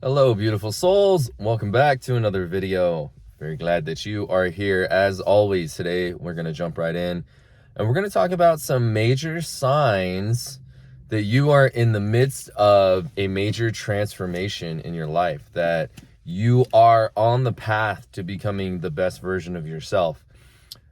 Hello, beautiful souls. Welcome back to another video. Very glad that you are here. As always, today we're going to jump right in and we're going to talk about some major signs that you are in the midst of a major transformation in your life, that you are on the path to becoming the best version of yourself.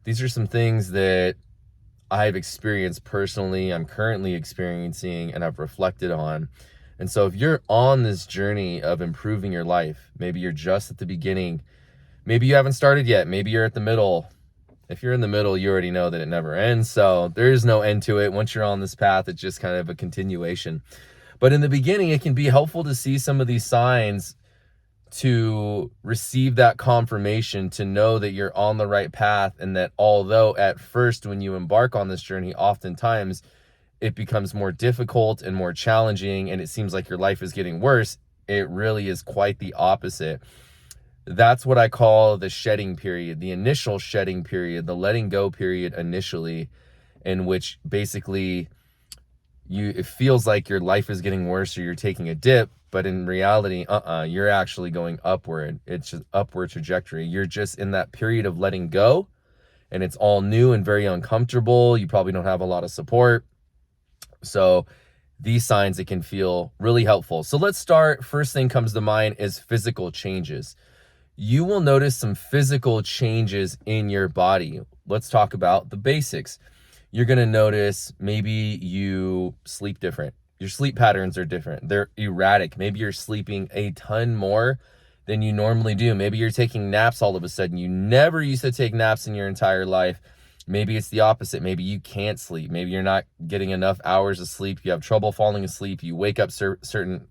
These are some things that I've experienced personally, I'm currently experiencing, and I've reflected on. And so if you're on this journey of improving your life, maybe you're just at the beginning, maybe you haven't started yet, maybe you're at the middle. If you're in the middle, you already know that it never ends. So there is no end to it. Once you're on this path, it's just kind of a continuation. But in the beginning, it can be helpful to see some of these signs, to receive that confirmation, to know that you're on the right path, and that although at first when you embark on this journey, oftentimes it becomes more difficult and more challenging and it seems like your life is getting worse, it really is quite the opposite. That's what I call the shedding period, the initial shedding period, the letting go period initially, in which basically it feels like your life is getting worse or you're taking a dip, but in reality, you're actually going upward. It's just upward trajectory. You're just in that period of letting go, and it's all new and very uncomfortable. You probably don't have a lot of support. So these signs, it can feel really helpful. So let's start. First thing comes to mind is physical changes. You will notice some physical changes in your body. Let's talk about the basics. You're going to notice maybe you sleep different. Your sleep patterns are different. They're erratic. Maybe you're sleeping a ton more than you normally do. Maybe you're taking naps all of a sudden. You never used to take naps in your entire life. Maybe it's the opposite. Maybe you can't sleep. Maybe you're not getting enough hours of sleep. You have trouble falling asleep. You wake up certain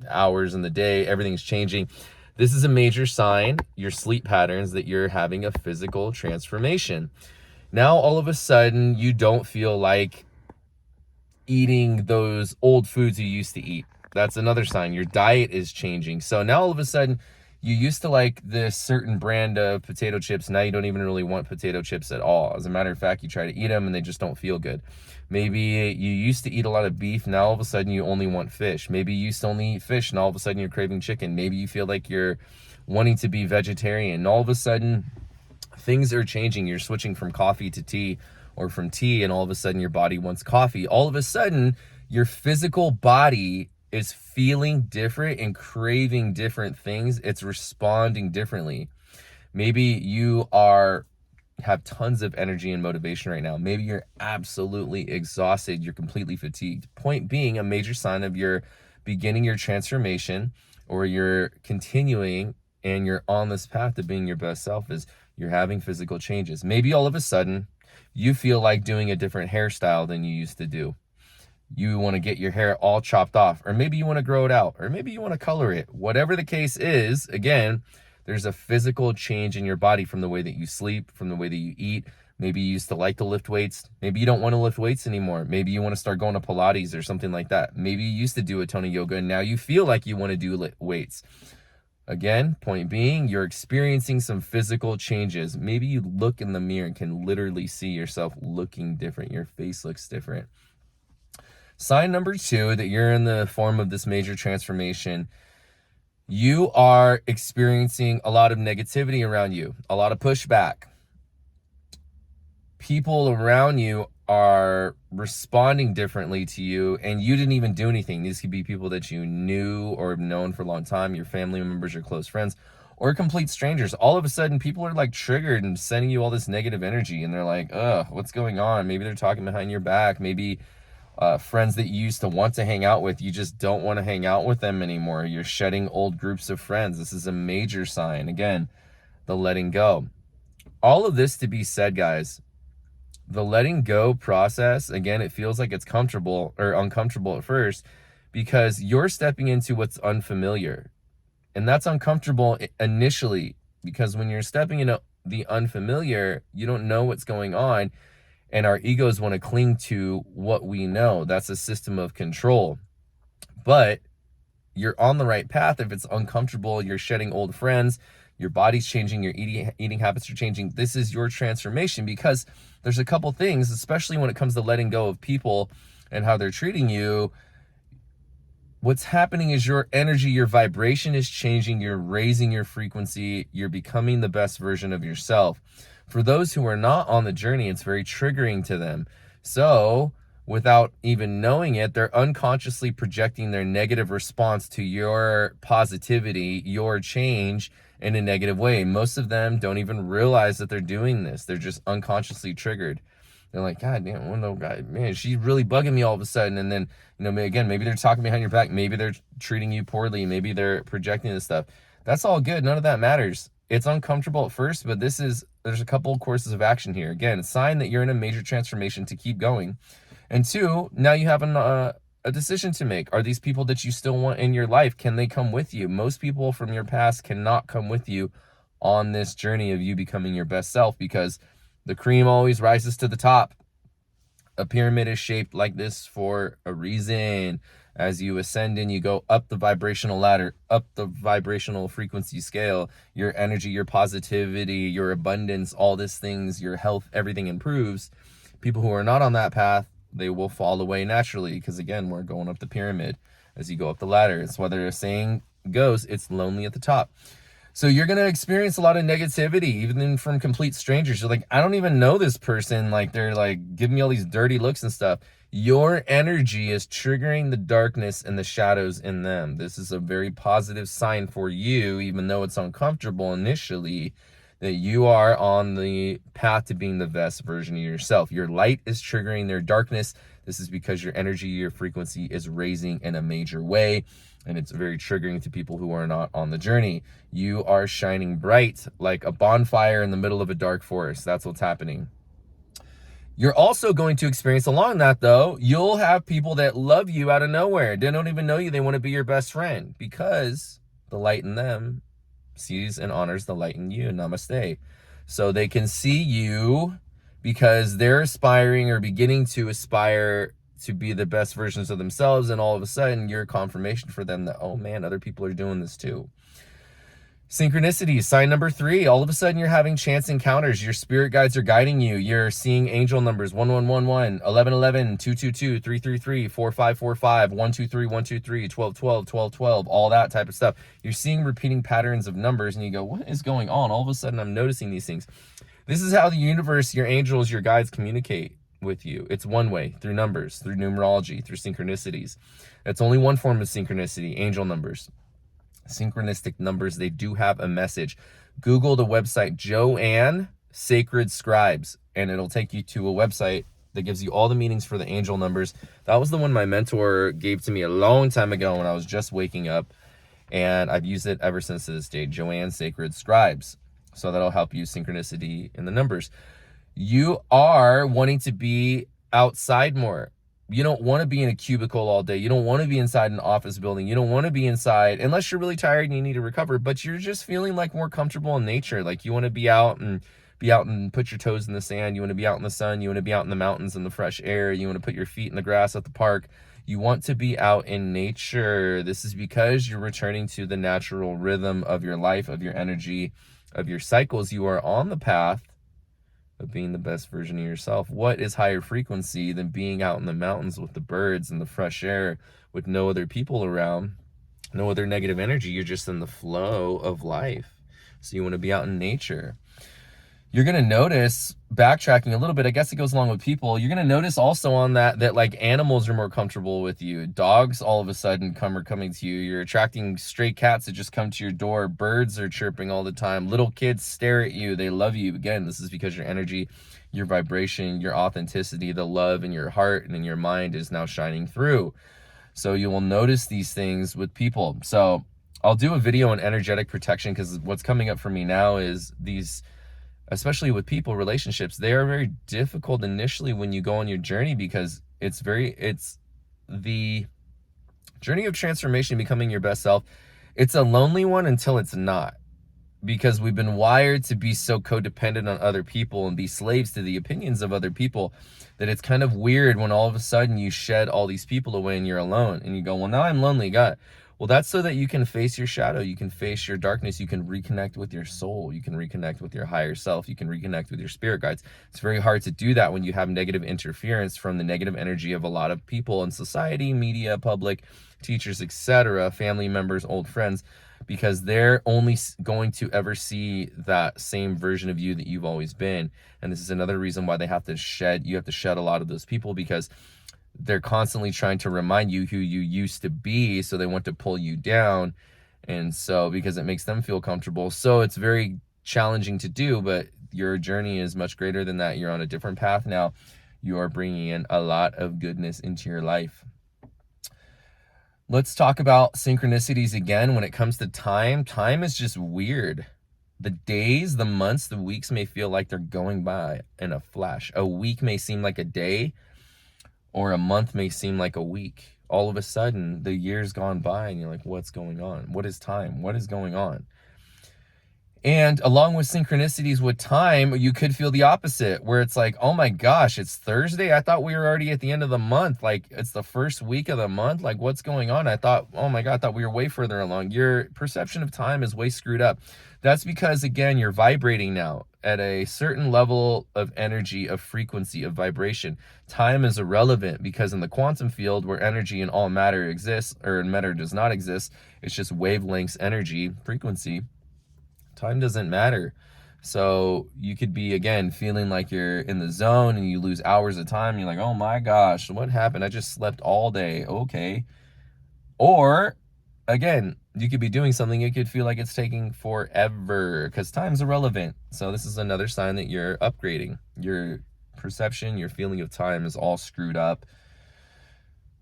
hours in the day. Everything's changing. This is a major sign, your sleep patterns, that you're having a physical transformation. Now, all of a sudden, you don't feel like eating those old foods you used to eat. That's another sign. Your diet is changing. So now all of a sudden, you used to like this certain brand of potato chips. Now you don't even really want potato chips at all. As a matter of fact, you try to eat them and they just don't feel good. Maybe you used to eat a lot of beef. Now all of a sudden you only want fish. Maybe you used to only eat fish and all of a sudden you're craving chicken. Maybe you feel like you're wanting to be vegetarian. And all of a sudden things are changing. You're switching from coffee to tea, or from tea, and all of a sudden your body wants coffee. All of a sudden your physical body is feeling different and craving different things. It's responding differently. Maybe you have tons of energy and motivation right now. Maybe you're absolutely exhausted. You're completely fatigued. Point being, a major sign of your beginning your transformation, or you're continuing and you're on this path to being your best self, is you're having physical changes. Maybe all of a sudden you feel like doing a different hairstyle than you used to do. You want to get your hair all chopped off, or maybe you want to grow it out, or maybe you want to color it. Whatever the case is, again, there's a physical change in your body from the way that you sleep, from the way that you eat. Maybe you used to like to lift weights. Maybe you don't want to lift weights anymore. Maybe you want to start going to Pilates or something like that. Maybe you used to do a ton of yoga and now you feel like you want to do weights. Again, point being, you're experiencing some physical changes. Maybe you look in the mirror and can literally see yourself looking different. Your face looks different. Sign number 2 that you're in the form of this major transformation, you are experiencing a lot of negativity around you, a lot of pushback. People around you are responding differently to you, and you didn't even do anything. These could be people that you knew or have known for a long time, your family members, your close friends, or complete strangers. All of a sudden, people are like triggered and sending you all this negative energy, and they're like, ugh, what's going on? Maybe they're talking behind your back. Maybe friends that you used to want to hang out with, you just don't want to hang out with them anymore. You're shedding old groups of friends. This is a major sign. Again, the letting go. All of this to be said, guys, the letting go process, again, it feels like it's comfortable or uncomfortable at first because you're stepping into what's unfamiliar. And that's uncomfortable initially because when you're stepping into the unfamiliar, you don't know what's going on. And our egos want to cling to what we know. That's a system of control. But you're on the right path. If it's uncomfortable, you're shedding old friends, your body's changing, your eating habits are changing. This is your transformation, because there's a couple things, especially when it comes to letting go of people and how they're treating you. what's happening is your energy, your vibration is changing. You're raising your frequency. You're becoming the best version of yourself. For those who are not on the journey, it's very triggering to them. So without even knowing it, they're unconsciously projecting their negative response to your positivity, your change, in a negative way. Most of them don't even realize that they're doing this. They're just unconsciously triggered. They're like, God damn, one of guy, man, she's really bugging me all of a sudden. And then, again, maybe they're talking behind your back. Maybe they're treating you poorly. Maybe they're projecting this stuff. That's all good. None of that matters. It's uncomfortable at first, but there's a couple of courses of action here. Again, a sign that you're in a major transformation to keep going. And two, now you have a decision to make. Are these people that you still want in your life? Can they come with you? Most people from your past cannot come with you on this journey of you becoming your best self, because the cream always rises to the top. A pyramid is shaped like this for a reason. As you ascend and you go up the vibrational ladder, up the vibrational frequency scale, your energy, your positivity, your abundance, all these things, your health, everything improves. People who are not on that path, they will fall away naturally, because again, we're going up the pyramid as you go up the ladder. It's whether a saying goes, it's lonely at the top. So you're going to experience a lot of negativity, even from complete strangers. You're like, I don't even know this person. Like, they're like giving me all these dirty looks and stuff. Your energy is triggering the darkness and the shadows in them. This is a very positive sign for you, even though it's uncomfortable initially, that you are on the path to being the best version of yourself. Your light is triggering their darkness. This is because your energy, your frequency is raising in a major way, and it's very triggering to people who are not on the journey. You are shining bright like a bonfire in the middle of a dark forest. That's what's happening. You're also going to experience along that, though, you'll have people that love you out of nowhere. They don't even know you. They want to be your best friend, because the light in them sees and honors the light in you. Namaste. So they can see you because they're aspiring or beginning to aspire to be the best versions of themselves, and all of a sudden you're confirmation for them that, oh man, other people are doing this too. Synchronicity, sign number 3. All of a sudden you're having chance encounters. Your spirit guides are guiding you. You're seeing angel numbers 1111, 1111, 222, 333, 4545, 123, 123, 1212, 1212, all that type of stuff. You're seeing repeating patterns of numbers, and you go, what is going on? All of a sudden I'm noticing these things. This is how the universe, your angels, your guides communicate with you. It's one way, through numbers, through numerology, through synchronicities. It's only one form of synchronicity, angel numbers. Synchronistic numbers, they do have a message. Google the website Joanne Sacred Scribes, and it'll take you to a website that gives you all the meanings for the angel numbers. That was the one my mentor gave to me a long time ago when I was just waking up, and I've used it ever since to this day. Joanne Sacred Scribes. So that'll help you synchronicity in the numbers. You are wanting to be outside more. You don't want to be in a cubicle all day. You don't want to be inside an office building. You don't want to be inside unless you're really tired and you need to recover, but you're just feeling like more comfortable in nature. Like you want to be out and put your toes in the sand. You want to be out in the sun. You want to be out in the mountains in the fresh air. You want to put your feet in the grass at the park. You want to be out in nature. This is because you're returning to the natural rhythm of your life, of your energy, of your cycles. You are on the path of being the best version of yourself. What is higher frequency than being out in the mountains with the birds and the fresh air, with no other people around, no other negative energy? You're just in the flow of life. So you want to be out in nature. You're going to notice, backtracking a little bit, I guess it goes along with people, you're going to notice also on that like animals are more comfortable with you. Dogs all of a sudden are coming to you. You're attracting stray cats that just come to your door. Birds are chirping all the time. Little kids stare at you. They love you. Again, this is because your energy, your vibration, your authenticity, the love in your heart and in your mind is now shining through. So you will notice these things with people. So I'll do a video on energetic protection, because what's coming up for me now is these, especially with people, relationships, they are very difficult initially when you go on your journey, because it's the journey of transformation, becoming your best self. It's a lonely one until it's not, because we've been wired to be so codependent on other people and be slaves to the opinions of other people, that it's kind of weird when all of a sudden you shed all these people away and you're alone and you go, well, now I'm lonely. God, Well, that's so that you can face your shadow, you can face your darkness, you can reconnect with your soul, you can reconnect with your higher self, you can reconnect with your spirit guides. It's very hard to do that when you have negative interference from the negative energy of a lot of people in society, media, public, teachers, etc., family members, old friends, because they're only going to ever see that same version of you that you've always been. And this is another reason why you have to shed a lot of those people, because they're constantly trying to remind you who you used to be, so they want to pull you down. And so because it makes them feel comfortable, so it's very challenging to do, but your journey is much greater than that. You're on a different path now. You are bringing in a lot of goodness into your life. Let's talk about synchronicities again. When it comes to time is just weird. The days, the months, the weeks may feel like they're going by in a flash. A week may seem like a day, or a month may seem like a week. All of a sudden, the year's gone by and you're like, what's going on? What is time? What is going on? And along with synchronicities with time, you could feel the opposite, where it's like, oh my gosh, it's Thursday. I thought we were already at the end of the month. Like, it's the first week of the month. Like, what's going on? I thought, oh my God, I thought we were way further along. Your perception of time is way screwed up. That's because, again, you're vibrating now at a certain level of energy, of frequency, of vibration. Time is irrelevant, because in the quantum field, where energy and all matter exists, or matter does not exist, it's just wavelengths, energy, frequency. Time doesn't matter. So you could be, again, feeling like you're in the zone and you lose hours of time. You're like, oh my gosh, what happened? I just slept all day. Okay. Or again, you could be doing something, it could feel like it's taking forever, because time's irrelevant. So this is another sign that you're upgrading. Your perception, your feeling of time is all screwed up.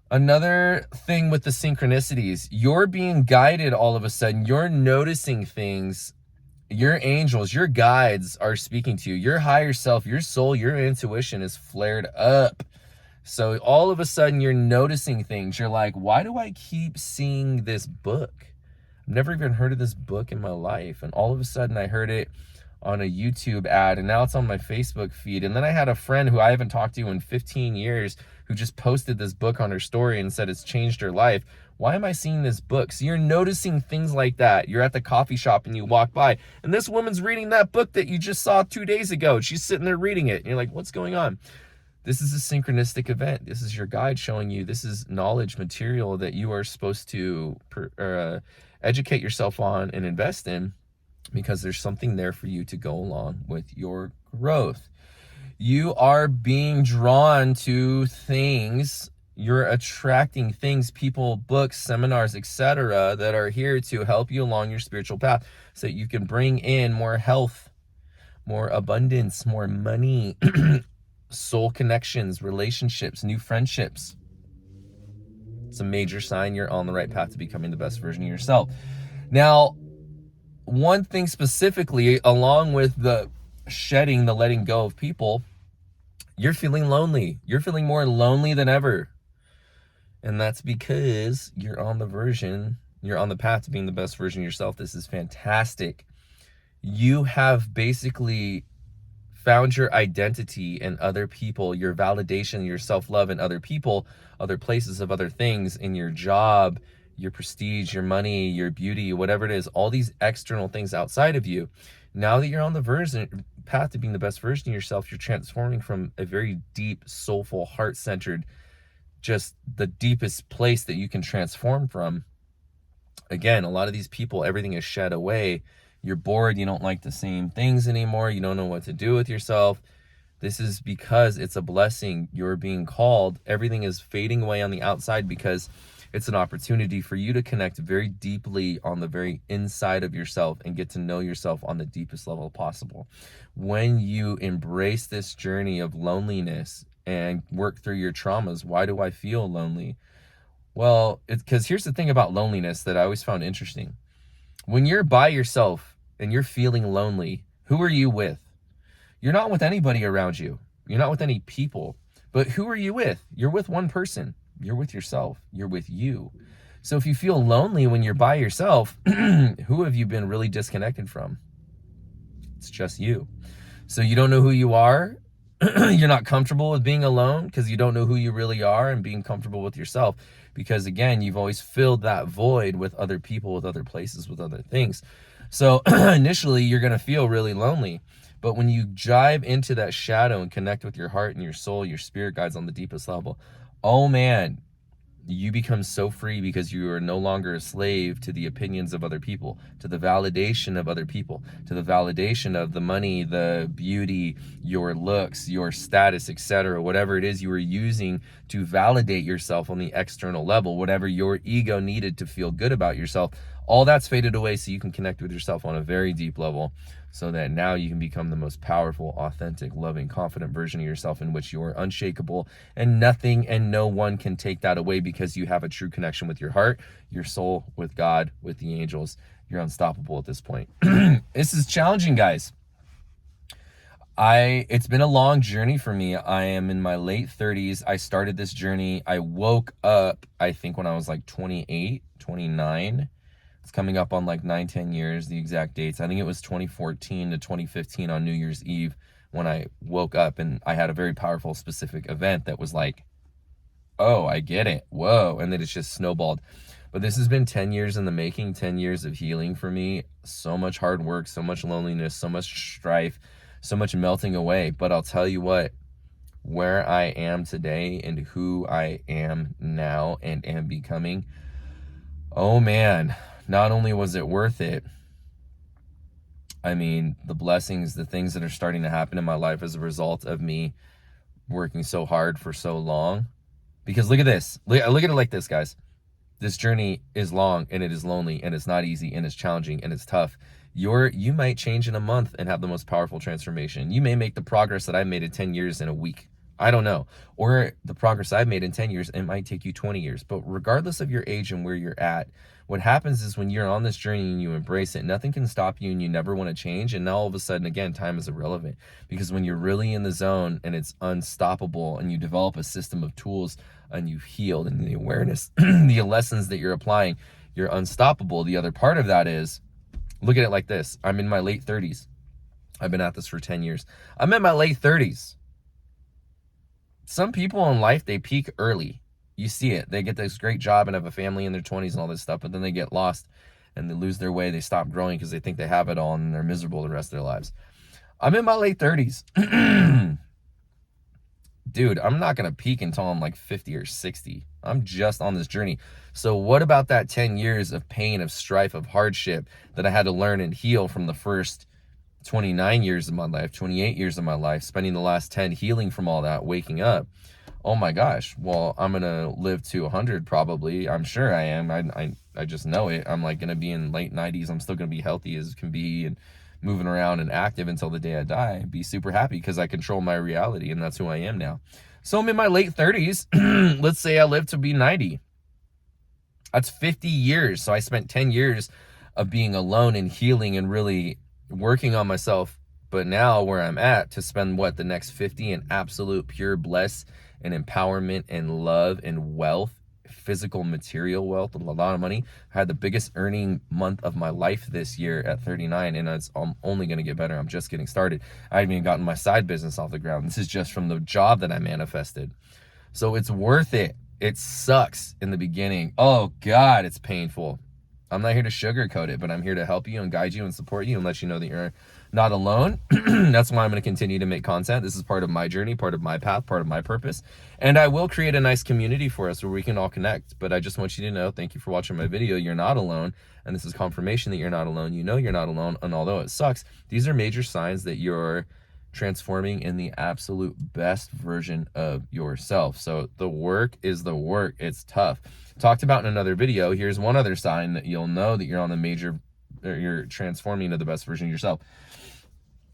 Another thing with the synchronicities, you're being guided all of a sudden. You're noticing things. Your angels, your guides are speaking to you. Your higher self, your soul, your intuition is flared up. So all of a sudden you're noticing things. You're like, why do I keep seeing this book? I've never even heard of this book in my life. And all of a sudden I heard it on a YouTube ad, and now it's on my Facebook feed. And then I had a friend who I haven't talked to in 15 years who just posted this book on her story and said it's changed her life. Why am I seeing this book? So you're noticing things like that. You're at the coffee shop and you walk by, and this woman's reading that book that you just saw 2 days ago. She's sitting there reading it. And you're like, what's going on? This is a synchronistic event. This is your guide showing you this is knowledge material that you are supposed to educate yourself on and invest in, because there's something there for you to go along with your growth. You are being drawn to things. You're attracting things, people, books, seminars, etc., that are here to help you along your spiritual path, so that you can bring in more health, more abundance, more money, soul connections, relationships, new friendships. It's a major sign you're on the right path to becoming the best version of yourself. Now, one thing specifically, along with the shedding, the letting go of people, you're feeling lonely. You're feeling more lonely than ever. And that's because you're on the path to being the best version of yourself. This is fantastic. You have basically found your identity in other people, your validation, your self-love in other people, other places of other things, in your job, your prestige, your money, your beauty, whatever it is, all these external things outside of you. Now that you're on the path to being the best version of yourself, you're transforming from a very deep, soulful, heart-centered, just the deepest place that you can transform from. Again, a lot of these people, everything is shed away. You're bored. You don't like the same things anymore. You don't know what to do with yourself. This is because it's a blessing. You're being called. Everything is fading away on the outside because it's an opportunity for you to connect very deeply on the very inside of yourself and get to know yourself on the deepest level possible. When you embrace this journey of loneliness and work through your traumas, why do I feel lonely? Well, it's because here's the thing about loneliness that I always found interesting. When you're by yourself and you're feeling lonely, who are you with? You're not with anybody around you. You're not with any people. But who are you with? You're with one person. You're with yourself. You're with you. So if you feel lonely when you're by yourself, who have you been really disconnected from? It's just you. So you don't know who you are. You're not comfortable with being alone because you don't know who you really are, and being comfortable with yourself because, again, you've always filled that void with other people, with other places, with other things. So initially you're going to feel really lonely. But when you dive into that shadow and connect with your heart and your soul, your spirit guides on the deepest level, oh man, you become so free because you are no longer a slave to the opinions of other people, to the validation of other people, to the validation of the money, the beauty, your looks, your status, etc. Whatever it is you were using to validate yourself on the external level, whatever your ego needed to feel good about yourself, all that's faded away so you can connect with yourself on a very deep level, so that now you can become the most powerful, authentic, loving, confident version of yourself in which you are unshakable, and nothing and no one can take that away because you have a true connection with your heart, your soul, with God, with the angels. You're unstoppable at this point. This is challenging, guys. It's been a long journey for me. I am in my late 30s. I started this journey. I woke up, I think, when I was like 28, 29. It's coming up on like 9-10 years, the exact dates. I think it was 2014 to 2015 on New Year's Eve when I woke up, and I had a very powerful, specific event that was like, oh, I get it. Whoa. And then it's just snowballed. But this has been 10 years in the making, 10 years of healing for me. So much hard work, so much loneliness, so much strife, so much melting away. But I'll tell you what, where I am today and who I am now and am becoming, oh man, not only was it worth it, I mean, the blessings, the things that are starting to happen in my life as a result of me working so hard for so long. Because look at this. Look at it like this, guys. This journey is long, and it is lonely, and it's not easy, and it's challenging, and it's tough. You might change in a month and have the most powerful transformation. You may make the progress that I made in 10 years in a week. I don't know. Or the progress I've made in 10 years, it might take you 20 years. But regardless of your age and where you're at, what happens is when you're on this journey and you embrace it, nothing can stop you, and you never want to change. And now all of a sudden, again, time is irrelevant, because when you're really in the zone and it's unstoppable, and you develop a system of tools and you've healed, and the awareness, the lessons that you're applying, you're unstoppable. The other part of that is, look at it like this. I'm in my late 30s. I've been at this for 10 years. I'm in my late 30s. Some people in life, they peak early. You see it. They get this great job and have a family in their 20s and all this stuff, but then they get lost and they lose their way. They stop growing because they think they have it all, and they're miserable the rest of their lives. I'm in my late 30s. Dude, I'm not going to peak until I'm like 50 or 60. I'm just on this journey. So what about that 10 years of pain, of strife, of hardship that I had to learn and heal from the first 29 years of my life, 28 years of my life, spending the last 10 healing from all that, waking up? Oh my gosh. Well, I'm going to live to 100 probably. I'm sure I am. I just know it. I'm like going to be in late 90s. I'm still going to be healthy as can be and moving around and active until the day I die. Be super happy because I control my reality, and that's who I am now. So I'm in my late 30s. Let's say I live to be 90. That's 50 years. So I spent 10 years of being alone and healing and really working on myself. But now where I'm at, to spend the next 50 in absolute pure bliss and empowerment and love and wealth, physical material wealth, a lot of money. I had the biggest earning month of my life this year at 39, and it's only going to get better. I'm just getting started. I haven't even gotten my side business off the ground. This is just from the job that I manifested. So it's worth it. It sucks in the beginning. Oh God, it's painful. I'm not here to sugarcoat it, but I'm here to help you and guide you and support you and let you know that you're not alone. That's why I'm going to continue to make content. This is part of my journey, part of my path, part of my purpose. And I will create a nice community for us where we can all connect. But I just want you to know, thank you for watching my video. You're not alone. And this is confirmation that you're not alone. You know you're not alone. And although it sucks, these are major signs that you're transforming in the absolute best version of yourself. So the work is the work. It's tough. Talked about in another video. Here's one other sign that you'll know that you're on the major, or you're transforming into the best version of yourself.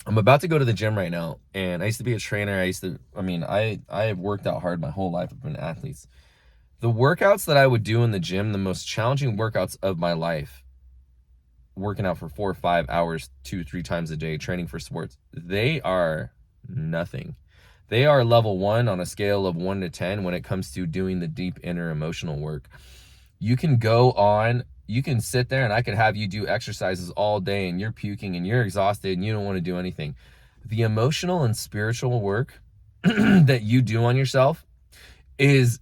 I'm about to go to the gym right now, and I used to be a trainer. I have worked out hard my whole life. I've been athletes. The workouts that I would do in the gym, the most challenging workouts of my life, working out for 4 or 5 hours, 2-3 times a day, training for sports, they are nothing. They are level 1 on a scale of 1 to 10 when it comes to doing the deep inner emotional work. You can sit there and I could have you do exercises all day and you're puking and you're exhausted and you don't want to do anything. The emotional and spiritual work that you do on yourself is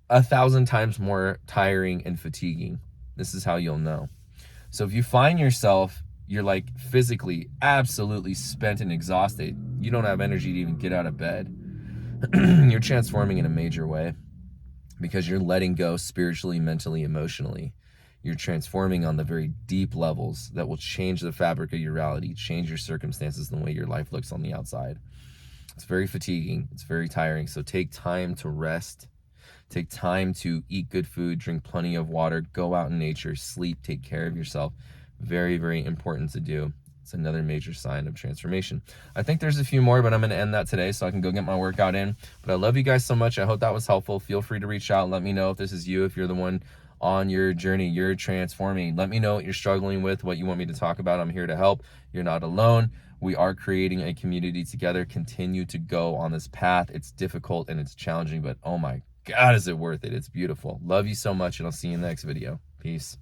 1,000 times more tiring and fatiguing. This is how you'll know. So if you find yourself, you're like physically absolutely spent and exhausted, you don't have energy to even get out of bed, you're transforming in a major way, because you're letting go spiritually, mentally, emotionally. You're transforming on the very deep levels that will change the fabric of your reality, change your circumstances, and the way your life looks on the outside. It's very fatiguing. It's very tiring. So take time to rest. Take time to eat good food, drink plenty of water, go out in nature, sleep, take care of yourself. Very, very important to do. It's another major sign of transformation. I think there's a few more, but I'm going to end that today so I can go get my workout in. But I love you guys so much. I hope that was helpful. Feel free to reach out. Let me know if this is you, if you're the one on your journey, you're transforming. Let me know what you're struggling with, what you want me to talk about. I'm here to help. You're not alone. We are creating a community together. Continue to go on this path. It's difficult and it's challenging, but oh my God, is it worth it? It's beautiful. Love you so much, and I'll see you in the next video. Peace.